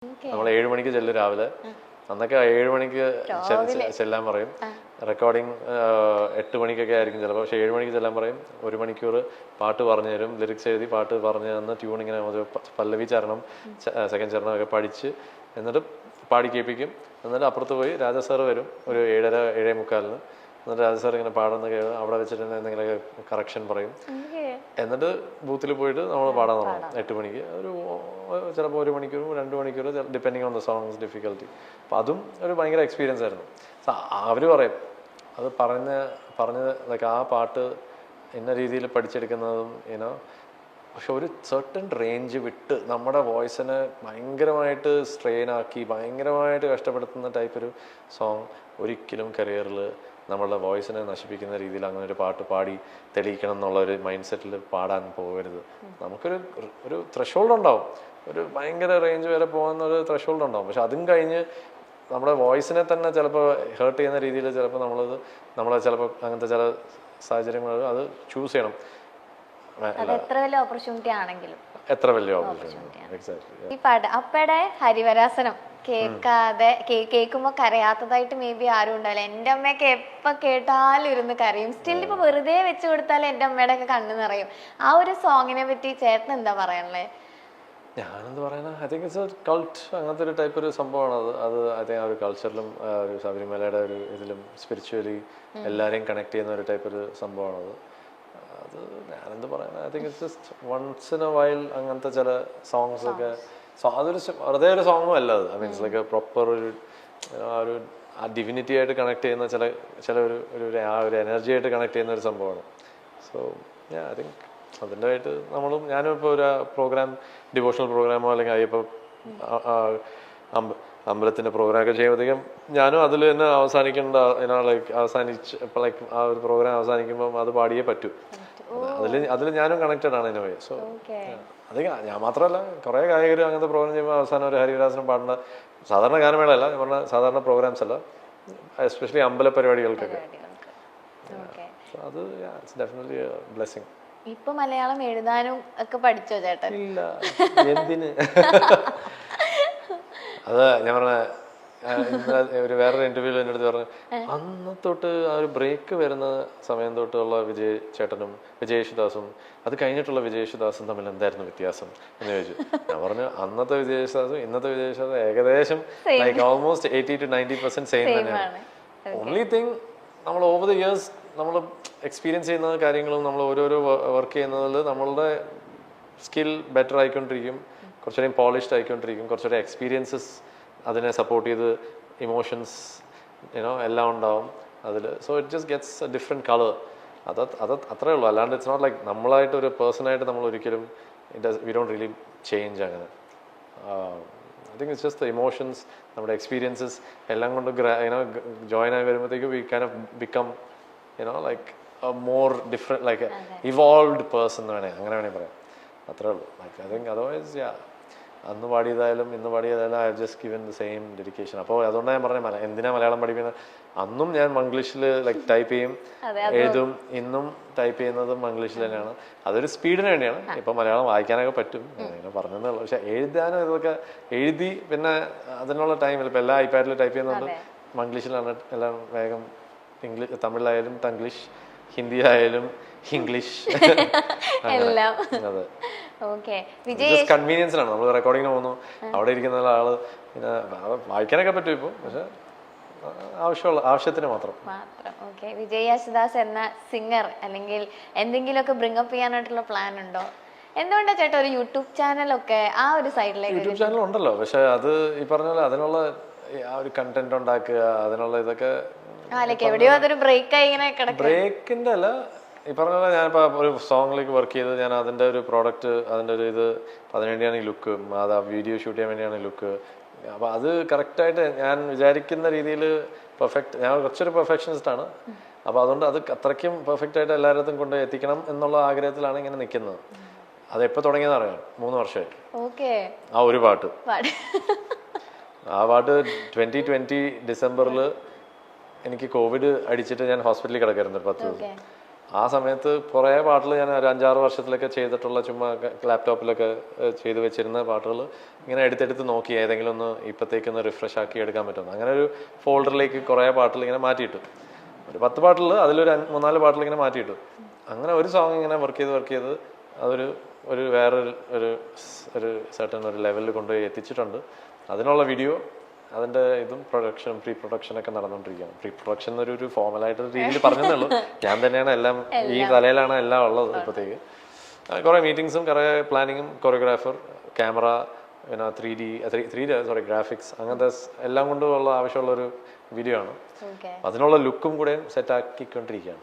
നമ്മൾ 7 മണിക്ക് ചെല്ലും രാവിലെ. അന്നൊക്കെ 7 മണിക്ക് ചെല്ലാൻ പറയും. റെക്കോർഡിങ് 8 മണിക്കൊക്കെ ആയിരിക്കും ചിലപ്പോൾ. പക്ഷെ 7 മണിക്ക് ചെല്ലാൻ പറയും. 1 മണിക്കൂർ പാട്ട് പറഞ്ഞു തരും, ലിറിക്സ് എഴുതി പാട്ട് പറഞ്ഞു തന്ന് ട്യൂൺ ഇങ്ങനെ പല്ലവി ചരണം സെക്കൻഡ് ചരണം ഒക്കെ പഠിച്ച് എന്നിട്ട് പാടി കേൾപ്പിക്കും. എന്നിട്ട് അപ്പുറത്ത് പോയി രാജാ സാറ് വരും ഒരു 7:30 7:45. എന്നിട്ട് രാജാ സാർ ഇങ്ങനെ പാടുന്ന അവിടെ വെച്ചിട്ട് എന്തെങ്കിലുമൊക്കെ കറക്ഷൻ പറയും. എന്നിട്ട് ബൂത്തിൽ പോയിട്ട് നമ്മൾ പാടാൻ തുടങ്ങും 8 മണിക്ക്. ഒരു ചിലപ്പോൾ 1 മണിക്കൂർ 2 മണിക്കൂർ depending on the songs difficulty. അപ്പം അതും ഒരു ഭയങ്കര എക്സ്പീരിയൻസ് ആയിരുന്നു. അവർ പറയും അത് പറഞ്ഞത് ലൈക്ക് ആ പാട്ട് ഇന്ന രീതിയിൽ പഠിച്ചെടുക്കുന്നതും ഇനോ. പക്ഷെ ഒരു സെർട്ടൺ റേഞ്ച് വിട്ട് നമ്മുടെ വോയിസിനെ ഭയങ്കരമായിട്ട് സ്ട്രെയിൻ ആക്കി ഭയങ്കരമായിട്ട് കഷ്ടപ്പെടുത്തുന്ന ടൈപ്പ് ഒരു സോങ് ഒരിക്കലും കരിയറിൽ നമ്മളുടെ വോയിസിനെ നശിപ്പിക്കുന്ന രീതിയിൽ അങ്ങനെ ഒരു പാട്ട് പാടി തെളിയിക്കണം എന്നുള്ള ഒരു മൈൻഡ് സെറ്റിൽ പാടാൻ പോകരുത്. നമുക്കൊരു ത്രഷോൾഡ് ഉണ്ടാവും, ഒരു ഭയങ്കര റേഞ്ച് വരെ പോകുന്ന ഒരു ത്രഷോൾഡ് ഉണ്ടാവും. പക്ഷെ അതും കഴിഞ്ഞ് നമ്മുടെ വോയിസിനെ തന്നെ ചിലപ്പോൾ ഹേർട്ട് ചെയ്യുന്ന രീതിയിൽ ചിലപ്പോൾ നമ്മളെ ചിലപ്പോൾ അങ്ങനത്തെ ചില സാഹചര്യങ്ങൾ അത് ചൂസ് ചെയ്യണം. എത്ര വലിയ ഓപ്പർച്യൂണിറ്റി ആണെങ്കിലും എക്സാക്ട്ലി. ഈ പാട്ട് അപ്പയുടെ ഹരിവരാസനം കേൾക്കുമ്പോ കരയാത്തതായിട്ട് മേ ബി ആരും ഉണ്ടാവില്ല. എന്റെ അമ്മയൊക്കെ എപ്പോ കേട്ടാലും ഇരുന്ന് കരയും. സ്റ്റിൽ ഇപ്പൊ വെറുതെ വെച്ച് കൊടുത്താലും എന്റെ അമ്മയുടെ ഒക്കെ കണ്ണു നിറയും. ആ ഒരു സോങ്ങിനെ പറ്റി ചേട്ടൻ എന്താ പറയാനുള്ളത്? ഞാനെന്ത് പറയാനാ, I think it's A cult, അങ്ങനത്തെ ഒരു ടൈപ്പ് ഒരു സംഭവമാണ് അത്. ഐ തിങ്ക് ആ ഒരു കൾച്ചറിലും ഒരു ശബരിമലയുടെ ഒരു ഇതിലും സ്പിരിച്വലി എല്ലാവരെയും കണക്ട് ചെയ്യുന്ന ഒരു ടൈപ്പ് ഒരു സംഭവമാണത്. അത് ഞാനെന്ത് പറയാനാ, I think it's just once in a while അങ്ങനത്തെ ചില സോങ്സ് ഒക്കെ. അതൊരു വെറുതെ ഒരു സോങ്ങും അല്ല അത്. ഐ മീൻസ് ലൈക്ക് പ്രോപ്പർ ഒരു ആ ഡിവിനിറ്റി ആയിട്ട് കണക്ട് ചെയ്യുന്ന ചില ഒരു എനർജി ആയിട്ട് കണക്ട് ചെയ്യുന്ന ഒരു സംഭവമാണ്. സോ ഐ തിങ്ക് അതിൻ്റെ ആയിട്ട് ഞാനും ഇപ്പോൾ ഒരു പ്രോഗ്രാം, ഡിവോഷണൽ പ്രോഗ്രാമോ അല്ലെങ്കിൽ അയ്യപ്പോൾ അമ്പലത്തിൻ്റെ പ്രോഗ്രാമൊക്കെ ചെയ്യുമ്പോഴത്തേക്കും ഞാനും അതിൽ തന്നെ ലൈക്ക് ആ ഒരു പ്രോഗ്രാം അവസാനിക്കുമ്പം അത് പാടിയേ പറ്റൂ. അതിൽ ഞാനും കണക്റ്റഡ് ആണ് ഇൻ എ വേ. സോ അത് ഞാൻ മാത്രമല്ല കുറേ ഗായകർ അങ്ങനത്തെ പ്രോഗ്രാം ചെയ്യുമ്പോൾ അവസാനം ഒരു ഹരിവരാസനം പാടുന്ന സാധാരണ ഗാനമേളയല്ല, ഞാൻ പറഞ്ഞ സാധാരണ പ്രോഗ്രാംസ് അല്ല, എസ്പെഷ്യലി അമ്പല പരിപാടികൾക്കൊക്കെ. അത് ഇറ്റ്സ് ഡെഫിനറ്റ്ലി എ ബ്ലെസ്സിങ്. ഇപ്പൊ മലയാളം എഴുതാനും ഒക്കെ പഠിച്ചോ ചേട്ടൻ? ഇല്ല, എന്തിന്. അത് ഞാൻ പറഞ്ഞ ഒരു വേറൊരു ഇന്റർവ്യൂവിൽ എൻ്റെ അടുത്ത് പറഞ്ഞു, അന്ന് തൊട്ട് ആ ഒരു ബ്രേക്ക് വരുന്ന സമയം തൊട്ടുള്ള വിജയ് ചേട്ടനും വിജയ് യേശുദാസും അത് കഴിഞ്ഞിട്ടുള്ള വിജയ് യേശുദാസും തമ്മിൽ എന്തായിരുന്നു വ്യത്യാസം എന്ന് ചോദിച്ചു. ഞാൻ പറഞ്ഞു അന്നത്തെ വിജയ് യേശുദാസും ഇന്നത്തെ വിജയ് യേശുദാസും ഏകദേശം ലൈക്ക് ഓൾമോസ്റ്റ് 80 to 90% സെയിം തന്നെയാണ്. ഓൺലി തിങ് നമ്മൾ ഓവർ ദ ഇയേഴ്സ് നമ്മൾ എക്സ്പീരിയൻസ് ചെയ്യുന്ന കാര്യങ്ങളും നമ്മൾ ഓരോരോ വർക്ക് ചെയ്യുന്നതിൽ നമ്മളുടെ സ്കിൽ ബെറ്റർ ആയിക്കൊണ്ടിരിക്കും, കുറച്ചുകൂടി പോളിഷ്ഡ് ആയിക്കൊണ്ടിരിക്കും, കുറച്ചുകൂടി എക്സ്പീരിയൻസസ് അതിനെ സപ്പോർട്ട് ചെയ്ത് ഇമോഷൻസ് എല്ലാം ഉണ്ടാവും അതിൽ. So it just gets A different colour. അത്രേ ഉള്ളൂ. അല്ലാണ്ട് ഇറ്റ്സ് നോട്ട് ലൈക്ക് നമ്മളായിട്ട് ഒരു പേഴ്സണായിട്ട് നമ്മൾ ഒരിക്കലും വി ഡോണ്ട് റിയലി ചേഞ്ച് അങ്ങനെ. I think it's just the emotions, നമ്മുടെ എക്സ്പീരിയൻസസ് എല്ലാം കൊണ്ട് ജോയിൻ ആയി വരുമ്പോഴത്തേക്ക് we can become like a more different like evolved person അങ്ങനെ വേണമെങ്കിൽ പറയാം. അത്രേ ഉള്ളൂ. ലൈക്ക് ഐ തിങ്ക് അതർവൈസ് അന്ന് പാടിയതായാലും ഇന്ന് പാടിയതായാലും I have just given the same dedication. അപ്പോൾ അതുകൊണ്ടാണ് ഞാൻ പറഞ്ഞത് എന്തിനാ മലയാളം പഠിക്കുന്നത്. അന്നും ഞാൻ മംഗ്ലീഷിൽ ലൈക്ക് ടൈപ്പ് ചെയ്യും, എഴുതും. ഇന്നും ടൈപ്പ് ചെയ്യുന്നതും മംഗ്ലീഷിൽ തന്നെയാണ്. അതൊരു സ്പീഡിന് വേണ്ടിയാണ്. ഇപ്പം മലയാളം വായിക്കാനൊക്കെ പറ്റും, അങ്ങനെ പറഞ്ഞതേ ഉള്ളൂ. പക്ഷെ എഴുതാനും ഇതൊക്കെ എഴുതി പിന്നെ അതിനുള്ള ടൈമില്ല. ഇപ്പം എല്ലാ ഐപാഡിൽ ടൈപ്പ് ചെയ്യുന്നുണ്ട്, മംഗ്ലീഷിലാണ് എല്ലാം വേഗം. തമിഴിലായാലും തംഗ്ലീഷ്, ഹിന്ദി ആയാലും ഇംഗ്ലീഷ്, അതെ. കൺവീനിയൻസിലാണ്. നമ്മൾ റെക്കോർഡിങ്ങിന് പോകുന്നു, അവിടെ ഇരിക്കുന്ന ആള് പിന്നെ വായിക്കാനൊക്കെ പറ്റും ഇപ്പോൾ, പക്ഷെ ആവശ്യത്തിന് മാത്രം. വിജയ് യേശുദാസ് എന്ന സിംഗർ അല്ലെങ്കിൽ എന്തെങ്കിലുമൊക്കെ ബ്രിങ്ങപ്പ് ചെയ്യാനായിട്ടുള്ള പ്ലാൻ ഉണ്ടോ? എന്തുകൊണ്ടാ ചേട്ടാ ഒരു യൂട്യൂബ് ചാനലൊക്കെ ആ ഒരു സൈഡിലേക്ക്? യൂട്യൂബ് ചാനൽ ഉണ്ടല്ലോ, പക്ഷെ അത് ഈ പറഞ്ഞ പോലെ അതിനുള്ള ആ ഒരു കണ്ടന്റ് ഉണ്ടാക്കുക, അതിനുള്ള ഇതൊക്കെ എവിടെയോ അതൊരു ബ്രേക്കായി ഇങ്ങനെ കിടക്കും. ബ്രേക്കിന്റെ അല്ല, ഈ പറഞ്ഞ പോലെ ഞാനിപ്പോൾ ഒരു സോങ്ങിലേക്ക് വർക്ക് ചെയ്ത് ഞാൻ അതിൻ്റെ ഒരു പ്രോഡക്റ്റ്, അതിൻ്റെ ഒരു ഇത്, അതിനുവേണ്ടിയാണ് ഈ ലുക്ക്, അത് ആ വീഡിയോ ഷൂട്ട് ചെയ്യാൻ വേണ്ടിയാണ് ലുക്ക്. അപ്പോൾ അത് കറക്റ്റായിട്ട് ഞാൻ വിചാരിക്കുന്ന രീതിയിൽ പെർഫെക്റ്റ്, ഞാൻ കുറച്ചൊരു പെർഫെക്ഷനിസ്റ്റാണ്. അപ്പോൾ അതുകൊണ്ട് അത് അത്രയ്ക്കും പെർഫെക്റ്റ് ആയിട്ട് എല്ലായിടത്തും കൊണ്ട് എത്തിക്കണം എന്നുള്ള ആഗ്രഹത്തിലാണ് ഇങ്ങനെ നിൽക്കുന്നത്. അതെപ്പോൾ തുടങ്ങിയെന്ന് അറിയാം, 3 വർഷമായി. ആ ഒരു പാട്ട് ആ പാട്ട് 2020 ഡിസംബറിൽ എനിക്ക് കോവിഡ് അടിച്ചിട്ട് ഞാൻ ഹോസ്പിറ്റലിൽ കിടക്കായിരുന്നു 10 ദിവസം. ആ സമയത്ത് കുറേ പാട്ടുകൾ ഞാൻ ഒരു 5-6 വർഷത്തിലൊക്കെ ചെയ്തിട്ടുള്ള ചുമ്മാ ലാപ്ടോപ്പിലൊക്കെ ചെയ്ത് വെച്ചിരുന്ന പാട്ടുകൾ ഇങ്ങനെ എടുത്തെടുത്ത് നോക്കി ഏതെങ്കിലും ഒന്ന് ഇപ്പോഴത്തേക്കൊന്ന് റിഫ്രഷ് ആക്കി എടുക്കാൻ പറ്റുന്നു. അങ്ങനെ ഒരു ഫോൾഡറിലേക്ക് കുറേ പാട്ടുകൾ ഇങ്ങനെ മാറ്റിയിട്ടു. ഒരു 10 പാട്ടുകൾ അതിലൊരു 3-4 പാട്ടുകൾ ഇങ്ങനെ മാറ്റിയിട്ടു. അങ്ങനെ ഒരു സോങ് ഇങ്ങനെ വർക്ക് ചെയ്ത് അതൊരു വേറൊരു ഒരു സർട്ടൻ ഒരു ലെവലിൽ കൊണ്ടുപോയി എത്തിച്ചിട്ടുണ്ട്. അതിനുള്ള വീഡിയോ, അതിൻ്റെ ഇതും പ്രീ പ്രൊഡക്ഷനൊക്കെ നടന്നുകൊണ്ടിരിക്കുകയാണ്. പ്രീ പ്രൊഡക്ഷൻ ഒരു ഫോർമലായിട്ടൊരു രീതിയിൽ പറഞ്ഞതേ ഉള്ളൂ. ഞാൻ തന്നെയാണ് എല്ലാം, ഈ തലയിലാണ് എല്ലാം ഉള്ളത് ഇപ്പോഴത്തേക്ക്. കുറേ മീറ്റിങ്സും കുറേ പ്ലാനിങ്ങും, കൊറിയോഗ്രാഫർ, ക്യാമറ, പിന്നെ 3D ഗ്രാഫിക്സ്, അങ്ങനത്തെ എല്ലാം കൊണ്ടുള്ള ആവശ്യമുള്ളൊരു വീഡിയോ ആണ്. അതിനുള്ള ലുക്കും കൂടെ സെറ്റ് ആക്കിക്കൊണ്ടിരിക്കുകയാണ്.